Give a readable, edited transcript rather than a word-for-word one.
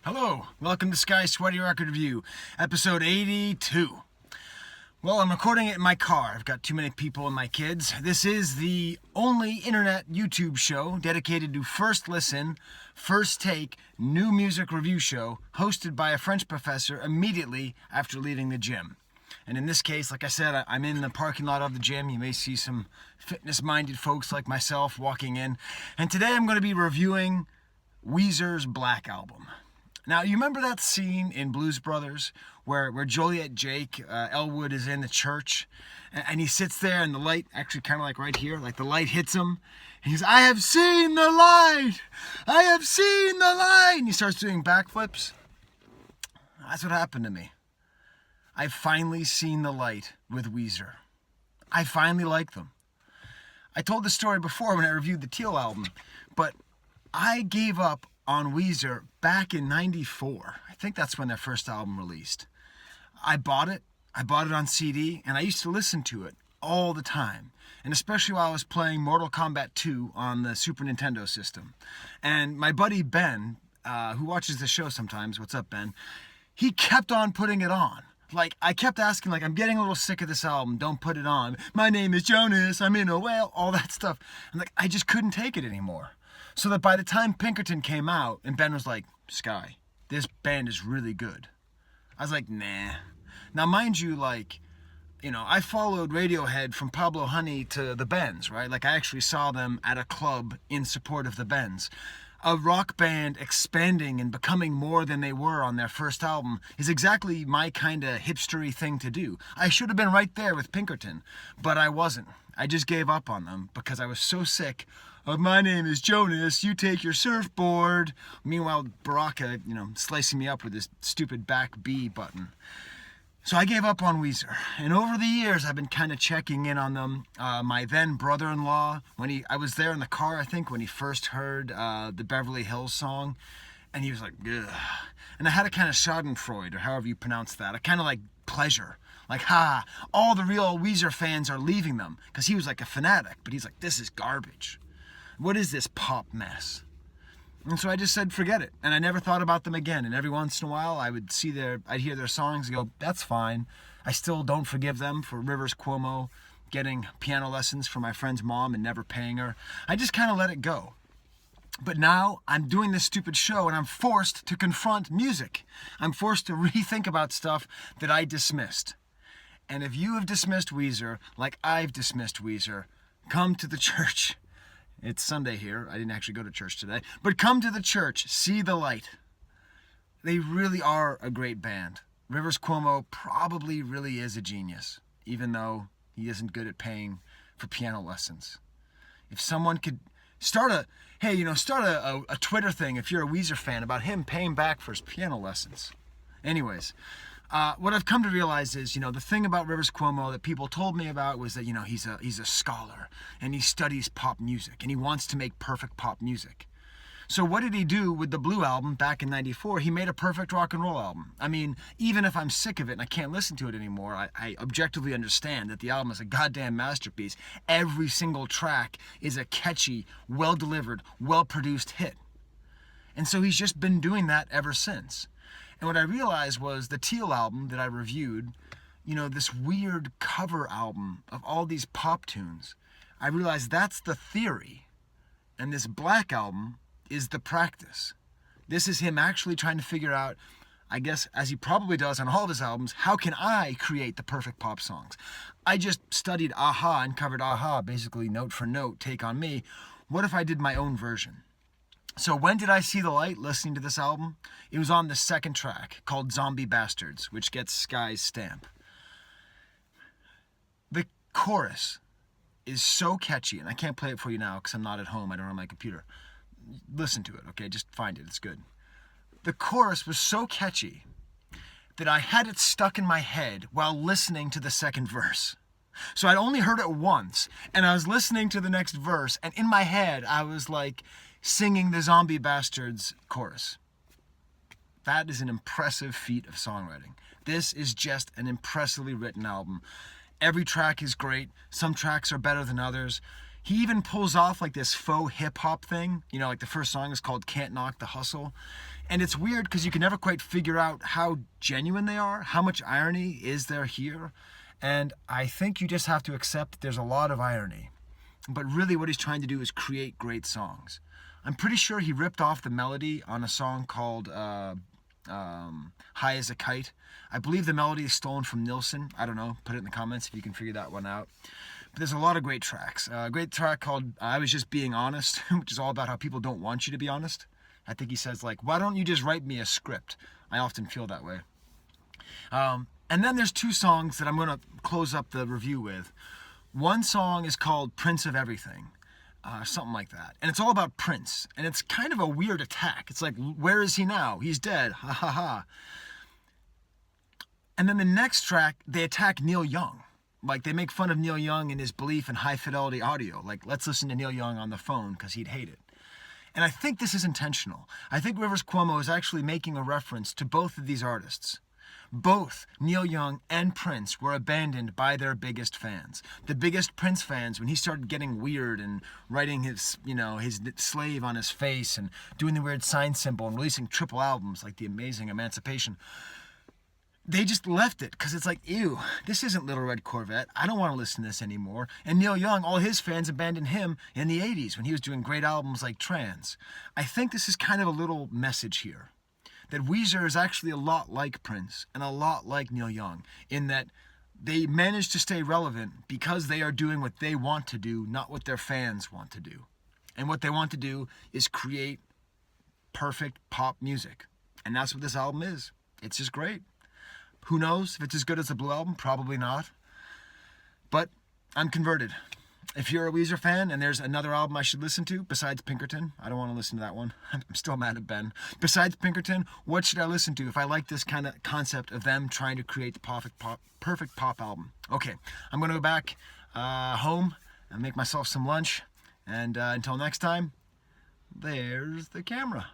Hello, welcome to Skye Sweaty Record Review, episode 82. Well, I'm recording it in my car. I've got too many people and my kids. This is the only internet YouTube show dedicated to first listen, first take, new music review show hosted by a French professor immediately after leaving the gym. And in this case, like I said, I'm in the parking lot of the gym. You may see some fitness-minded folks like myself walking in. And today I'm going to be reviewing Weezer's Black Album. Now, you remember that scene in Blues Brothers where Joliet Jake, Elwood is in the church and he sits there and the light, actually kind of like right here, like the light hits him. And he's, I have seen the light! I have seen the light! And he starts doing backflips. That's what happened to me. I've finally seen the light with Weezer. I finally like them. I told the story before when I reviewed the Teal album, but I gave up on Weezer back in '94. I think that's when their first album released. I bought it on CD, and I used to listen to it all the time, and especially while I was playing Mortal Kombat 2 on the Super Nintendo system. And my buddy Ben, who watches the show sometimes, what's up Ben, he kept on putting it on. Like, I kept asking, like, I'm getting a little sick of this album, don't put it on. My name is Jonas, I'm in a whale, all that stuff. And like, I just couldn't take it anymore. So that by the time Pinkerton came out, and Ben was like, Skye, this band is really good. I was like, nah. Now, mind you, like, I followed Radiohead from Pablo Honey to the Bends, right? Like, I actually saw them at a club in support of the Bends. A rock band expanding and becoming more than they were on their first album is exactly my kind of hipstery thing to do. I should have been right there with Pinkerton, but I wasn't. I just gave up on them because I was so sick of my name is Jonas, you take your surfboard. Meanwhile, Baraka, slicing me up with this stupid back B button. So I gave up on Weezer. And over the years, I've been kind of checking in on them. My then brother-in-law, I was there in the car, I think, when he first heard the Beverly Hills song. And he was like, ugh. And I had a kind of schadenfreude, or however you pronounce that. A kind of like pleasure. Like, all the real Weezer fans are leaving them. Because he was like a fanatic. But he's like, this is garbage. What is this pop mess? And so I just said, forget it. And I never thought about them again. And every once in a while, I'd hear their songs and go, that's fine. I still don't forgive them for Rivers Cuomo getting piano lessons from my friend's mom and never paying her. I just kind of let it go. But now I'm doing this stupid show and I'm forced to confront music. I'm forced to rethink about stuff that I dismissed. And if you have dismissed Weezer like I've dismissed Weezer, come to the church. It's Sunday here. I didn't actually go to church today. But come to the church. See the light. They really are a great band. Rivers Cuomo probably really is a genius, even though he isn't good at paying for piano lessons. If someone could start a Twitter thing if you're a Weezer fan about him paying back for his piano lessons. Anyways, what I've come to realize is, the thing about Rivers Cuomo that people told me about was that, he's a scholar and he studies pop music and he wants to make perfect pop music. So what did he do with the Blue album back in '94? He made a perfect rock and roll album. I mean, even if I'm sick of it and I can't listen to it anymore, I objectively understand that the album is a goddamn masterpiece. Every single track is a catchy, well-delivered, well-produced hit. And so he's just been doing that ever since. And what I realized was the Teal album that I reviewed, this weird cover album of all these pop tunes, I realized that's the theory. And this Black album is the practice. This is him actually trying to figure out, I guess, as he probably does on all of his albums, how can I create the perfect pop songs? I just studied Aha and covered Aha, basically note for note, take on me. What if I did my own version? So when did I see the light listening to this album? It was on the second track called Zombie Bastards, which gets Skye's stamp. The chorus is so catchy, and I can't play it for you now because I'm not at home. I don't have my computer. Listen to it, okay? Just find it. It's good. The chorus was so catchy that I had it stuck in my head while listening to the second verse. So I'd only heard it once, and I was listening to the next verse, and in my head, I was like singing the Zombie Bastards chorus. That is an impressive feat of songwriting. This is just an impressively written album. Every track is great. Some tracks are better than others. He even pulls off like this faux hip-hop thing. Like the first song is called Can't Knock the Hustle. And it's weird because you can never quite figure out how genuine they are, how much irony is there here. And I think you just have to accept that there's a lot of irony. But really what he's trying to do is create great songs. I'm pretty sure he ripped off the melody on a song called High as a Kite. I believe the melody is stolen from Nilsson. I don't know. Put it in the comments if you can figure that one out. But there's a lot of great tracks. A great track called I Was Just Being Honest, which is all about how people don't want you to be honest. I think he says, like, why don't you just write me a script? I often feel that way. And then there's two songs that I'm going to close up the review with. One song is called Prince of Everything, something like that. And it's all about Prince. And it's kind of a weird attack. It's like, where is he now? He's dead. Ha ha ha. And then the next track, they attack Neil Young. Like, they make fun of Neil Young and his belief in high-fidelity audio. Like, let's listen to Neil Young on the phone because he'd hate it. And I think this is intentional. I think Rivers Cuomo is actually making a reference to both of these artists. Both Neil Young and Prince were abandoned by their biggest fans. The biggest Prince fans, when he started getting weird and writing his slave on his face and doing the weird sign symbol and releasing triple albums like The Amazing Emancipation, they just left it because it's like, ew, this isn't Little Red Corvette. I don't want to listen to this anymore. And Neil Young, all his fans abandoned him in the 80s when he was doing great albums like Trans. I think this is kind of a little message here. That Weezer is actually a lot like Prince and a lot like Neil Young in that they manage to stay relevant because they are doing what they want to do, not what their fans want to do. And what they want to do is create perfect pop music. And that's what this album is. It's just great. Who knows if it's as good as the Blue Album? Probably not. But I'm converted. If you're a Weezer fan and there's another album I should listen to besides Pinkerton, I don't want to listen to that one. I'm still mad at Ben. Besides Pinkerton, what should I listen to if I like this kind of concept of them trying to create the perfect pop album? Okay, I'm going to go back home and make myself some lunch. And until next time, there's the camera.